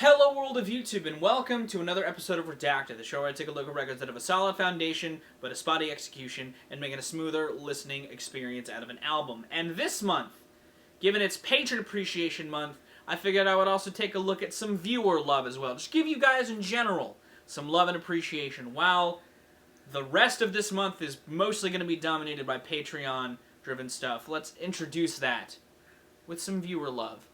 Hello world of YouTube and welcome to another episode of Redacted, the show where I take a look at records that have a solid foundation but a spotty execution and making a smoother listening experience out of an album. And this month, given it's Patron Appreciation Month, I figured I would also take a look at some viewer love as well. Just give you guys in general some love and appreciation, while the rest of this month is mostly going to be dominated by Patreon driven stuff. Let's introduce that with some viewer love.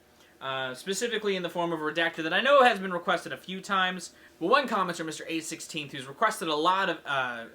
Specifically in the form of Redacted that I know has been requested a few times, but one commenter, Mr. A16th, who's requested a lot of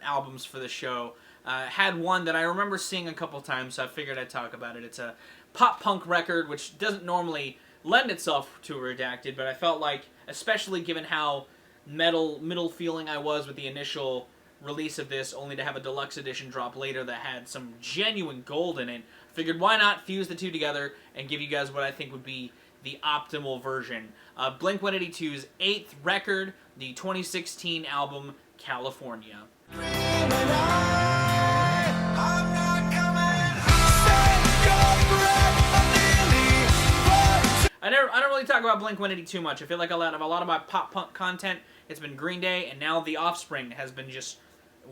albums for the show, had one that I remember seeing a couple times, so I figured I'd talk about it. It's a pop-punk record, which doesn't normally lend itself to Redacted, but I felt like, especially given how middle feeling I was with the initial release of this, only to have a deluxe edition drop later that had some genuine gold in it, figured why not fuse the two together and give you guys what I think would be the optimal version of Blink-182's 8th record, the 2016 album, California. I don't really talk about Blink-182 much. I feel like a lot of my pop-punk content, it's been Green Day, and now The Offspring has been just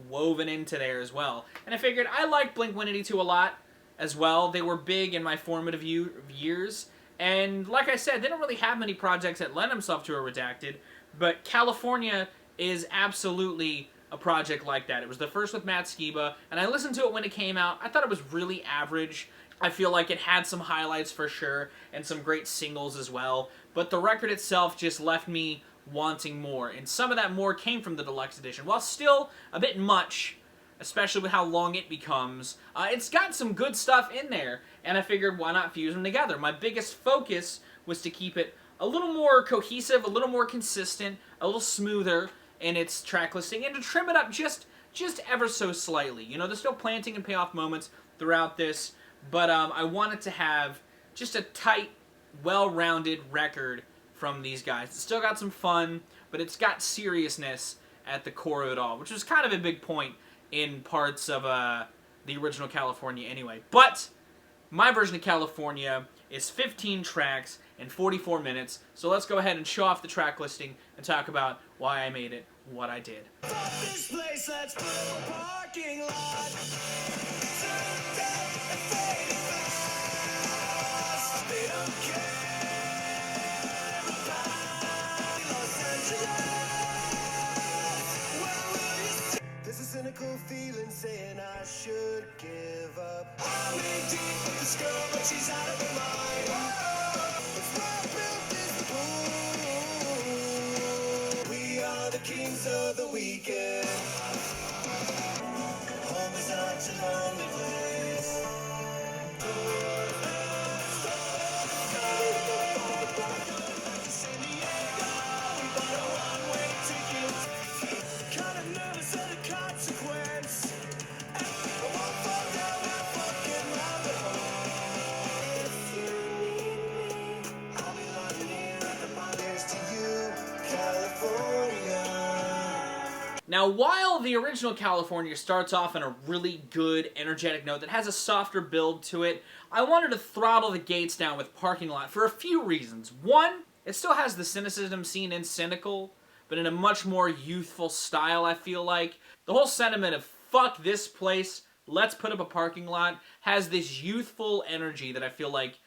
woven into there as well. And I figured I like Blink-182 a lot as well. They were big in my formative years. And like I said, they don't really have many projects that lend themselves to a Redacted, but California is absolutely a project like that. It was the first with Matt Skiba, and I listened to it when it came out. I thought it was really average. I feel like it had some highlights for sure, and some great singles as well, but the record itself just left me wanting more, and some of that more came from the deluxe edition. While still a bit much, especially with how long it becomes, it's got some good stuff in there, and I figured why not fuse them together. My biggest focus was to keep it a little more cohesive, a little more consistent, a little smoother in its track listing, and to trim it up just ever so slightly. You know, there's still planting and payoff moments throughout this, but I wanted to have just a tight, well-rounded record from these guys. It's still got some fun, but it's got seriousness at the core of it all, which was kind of a big point in parts of the original California anyway. But my version of California is 15 tracks and 44 minutes, so let's go ahead and show off the track listing and talk about why I made it what I did. This place, let's put up a parking lot. They don't care. There's a cynical feeling saying I should give up. I'm in deep with this girl, but she's out of her mind. It's why I built this pool. We are the kings of the weekend. Home is such a lonely place. Now, while the original California starts off on a really good, energetic note that has a softer build to it, I wanted to throttle the gates down with Parking Lot for a few reasons. One, it still has the cynicism seen in Cynical, but in a much more youthful style, I feel like. The whole sentiment of, fuck this place, let's put up a parking lot, has this youthful energy that I feel like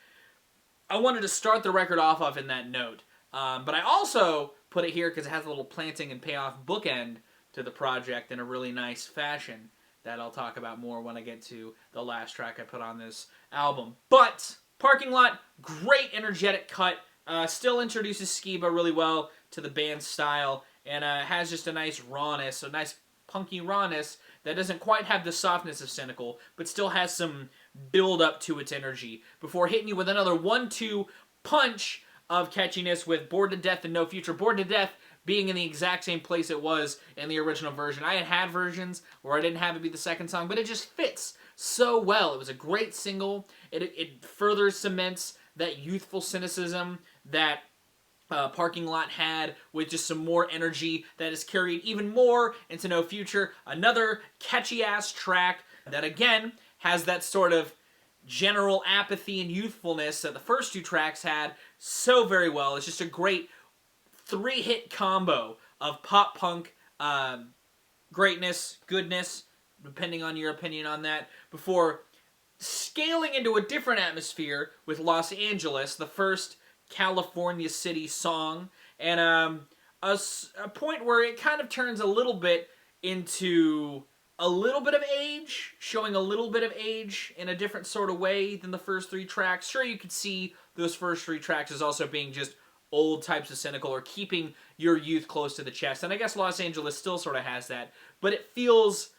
I wanted to start the record off of in that note. But I also put it here because it has a little planting and payoff bookend to the project in a really nice fashion that I'll talk about more when I get to the last track I put on this album. But Parking Lot, great energetic cut, still introduces Skiba really well to the band's style, and has just a nice rawness, a nice punky rawness that doesn't quite have the softness of Cynical, but still has some build up to its energy before hitting you with another 1-2 punch of catchiness with Bored to Death and No Future. Bored to Death being in the exact same place it was in the original version. I had versions where I didn't have it be the second song, but it just fits so well. It was a great single. It further cements that youthful cynicism that Parking Lot had, with just some more energy that is carried even more into No Future. Another catchy-ass track that, again, has that sort of general apathy and youthfulness that the first two tracks had so very well. It's just a great 3-hit combo of pop punk greatness, goodness, depending on your opinion on that, before scaling into a different atmosphere with Los Angeles, the first California city song, and a point where it kind of turns a little bit into a little bit of age, showing a little bit of age in a different sort of way than the first 3 tracks. Sure, you could see those first 3 tracks as also being just old types of Cynical, or keeping your youth close to the chest, and I guess Los Angeles still sort of has that, but it feels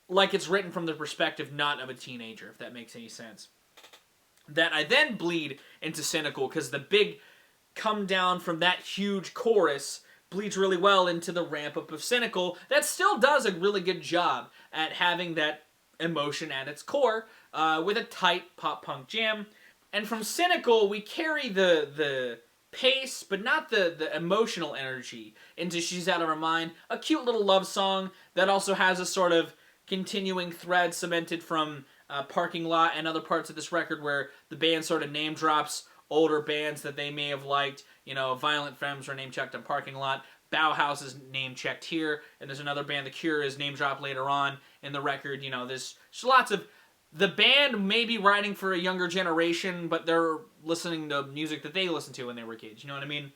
like it's written from the perspective not of a teenager, if that makes any sense. That I then bleed into Cynical, because the big come down from that huge chorus bleeds really well into the ramp up of Cynical, that still does a really good job at having that emotion at its core, with a tight pop-punk jam. And from Cynical, we carry the pace, but not the emotional energy, into She's Out of Her Mind, a cute little love song that also has a sort of continuing thread cemented from Parking Lot and other parts of this record, where the band sort of name drops older bands that they may have liked. You know, Violent Femmes are name-checked on Parking Lot, Bauhaus is name-checked here, and there's another band, The Cure, is name-dropped later on in the record. You know, there's lots of... The band may be writing for a younger generation, but they're listening to music that they listened to when they were kids, you know what I mean?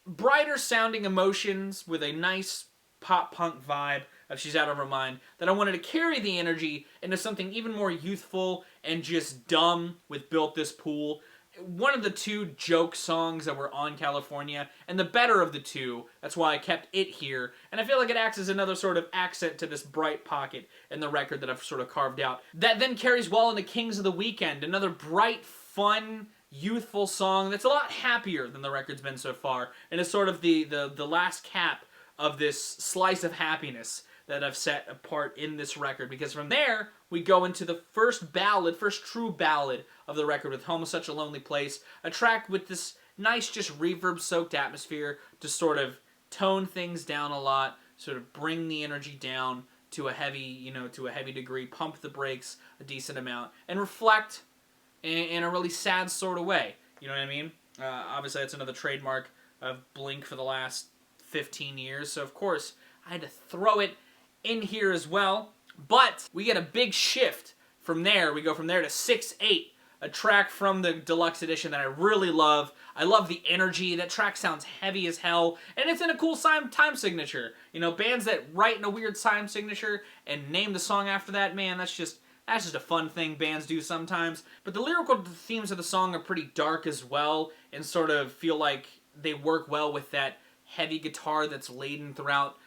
Brighter sounding emotions with a nice pop-punk vibe of She's Out of Her Mind, that I wanted to carry the energy into something even more youthful and just dumb with Built This Pool. One of the 2 joke songs that were on California, and the better of the 2, that's why I kept it here, and I feel like it acts as another sort of accent to this bright pocket in the record that I've sort of carved out. That then carries well into Kings of the Weekend, another bright, fun, youthful song that's a lot happier than the record's been so far, and is sort of the last cap of this slice of happiness that I've set apart in this record, because from there, we go into the first true ballad of the record with Home is Such a Lonely Place, a track with this nice, just reverb-soaked atmosphere to sort of tone things down a lot, sort of bring the energy down to a heavy degree, pump the brakes a decent amount, and reflect in a really sad sort of way, you know what I mean? Obviously, that's another trademark of Blink for the last 15 years, so of course, I had to throw it in here as well. But we get a big shift from there. We go from there to 6-8, a track from the deluxe edition that I really love. I love the energy. That track sounds heavy as hell, and it's in a cool time signature. You know, bands that write in a weird time signature and name the song after that, man, that's just a fun thing bands do sometimes. But the lyrical themes of the song are pretty dark as well, and sort of feel like they work well with that heavy guitar that's laden throughout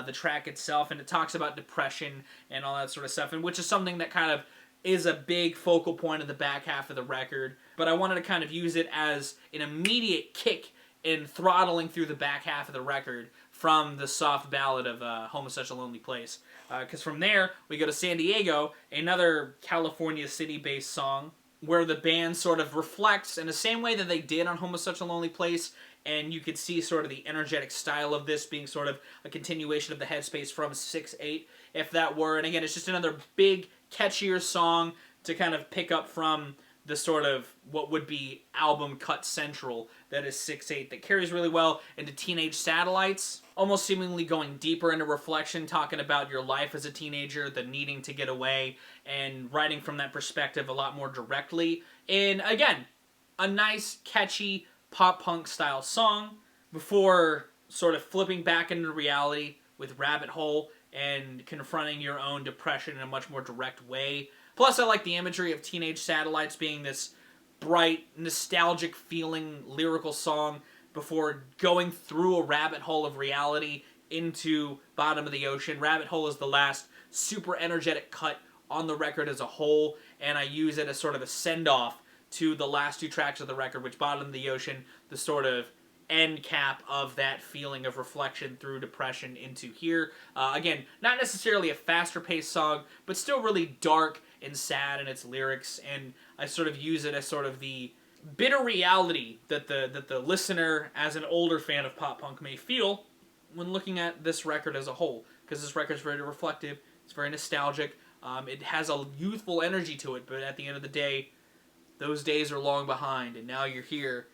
the track itself, and it talks about depression and all that sort of stuff, and which is something that kind of is a big focal point of the back half of the record, but I wanted to kind of use it as an immediate kick in throttling through the back half of the record from the soft ballad of Home is Such a Lonely Place. Because from there, we go to San Diego, another California city-based song, where the band sort of reflects in the same way that they did on Home is Such a Lonely Place, and you could see sort of the energetic style of this being sort of a continuation of the headspace from 6-8, if that were. And again, it's just another big, catchier song to kind of pick up from the sort of what would be album cut central that is 6-8, that carries really well into Teenage Satellites, almost seemingly going deeper into reflection, talking about your life as a teenager, the needing to get away, and writing from that perspective a lot more directly. And again, a nice, catchy, pop-punk style song, before sort of flipping back into reality with Rabbit Hole and confronting your own depression in a much more direct way. Plus, I like the imagery of Teenage Satellites being this bright, nostalgic feeling lyrical song before going through a rabbit hole of reality into Bottom of the Ocean. Rabbit Hole is the last super energetic cut on the record as a whole, and I use it as sort of a send-off to the last 2 tracks of the record, which Bottom of the Ocean, the sort of end cap of that feeling of reflection through depression into here. Again, not necessarily a faster paced song, but still really dark and sad in its lyrics, and I sort of use it as sort of the bitter reality that the listener, as an older fan of pop punk, may feel when looking at this record as a whole, because this record is very reflective, it's very nostalgic, it has a youthful energy to it, but at the end of the day, those days are long behind, and now you're here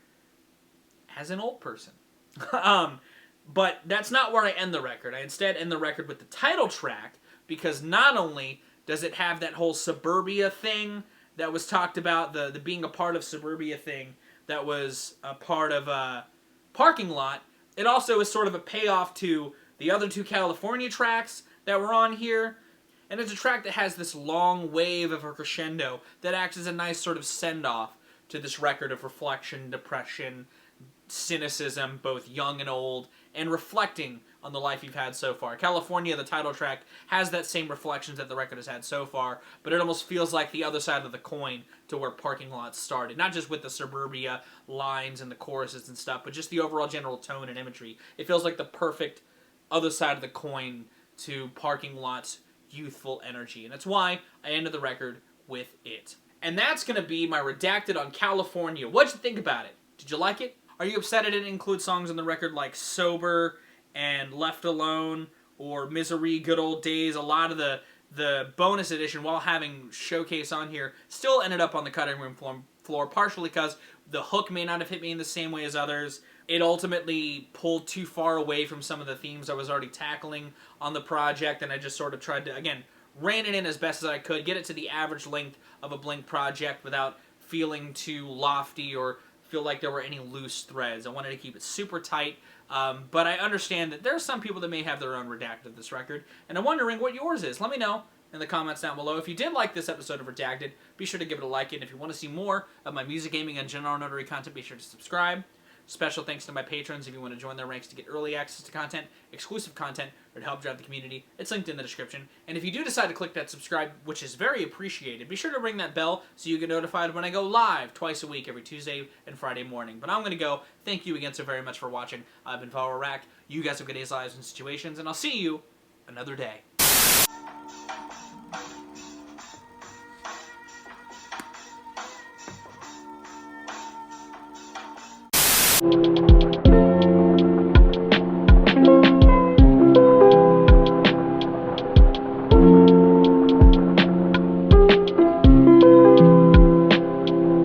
as an old person. But that's not where I end the record. I instead end the record with the title track, because not only does it have that whole suburbia thing that was talked about, the being a part of suburbia thing that was a part of Parking Lot, it also is sort of a payoff to the other two California tracks that were on here. And it's a track that has this long wave of a crescendo that acts as a nice sort of send-off to this record of reflection, depression, cynicism, both young and old, and reflecting on the life you've had so far. California, the title track, has that same reflections that the record has had so far, but it almost feels like the other side of the coin to where Parking Lot started. Not just with the suburbia lines and the choruses and stuff, but just the overall general tone and imagery. It feels like the perfect other side of the coin to Parking Lot's youthful energy, and that's why I ended the record with it. And that's going to be my Redacted on California. What'd you think about it? Did you like it? Are you upset it didn't include songs on the record like Sober and Left Alone or Misery, Good Old Days? A lot of the bonus edition, while having Showcase on here, still ended up on the cutting room floor, partially because the hook may not have hit me in the same way as others. It ultimately pulled too far away from some of the themes I was already tackling on the project, and I just sort of tried to, again, rein it in as best as I could, get it to the average length of a Blink project without feeling too lofty or feel like there were any loose threads. I wanted to keep it super tight, but I understand that there are some people that may have their own Redacted of this record, and I'm wondering what yours is. Let me know in the comments down below. If you did like this episode of Redacted, be sure to give it a like, and if you want to see more of my music, gaming, and general notary content, be sure to subscribe. Special thanks to my patrons if you want to join their ranks to get early access to content, exclusive content, or to help drive the community. It's linked in the description. And if you do decide to click that subscribe, which is very appreciated, be sure to ring that bell so you get notified when I go live twice a week, every Tuesday and Friday morning. But I'm going to go. Thank you again so very much for watching. I've been Follower Rack. You guys have good days, lives, and situations, and I'll see you another day.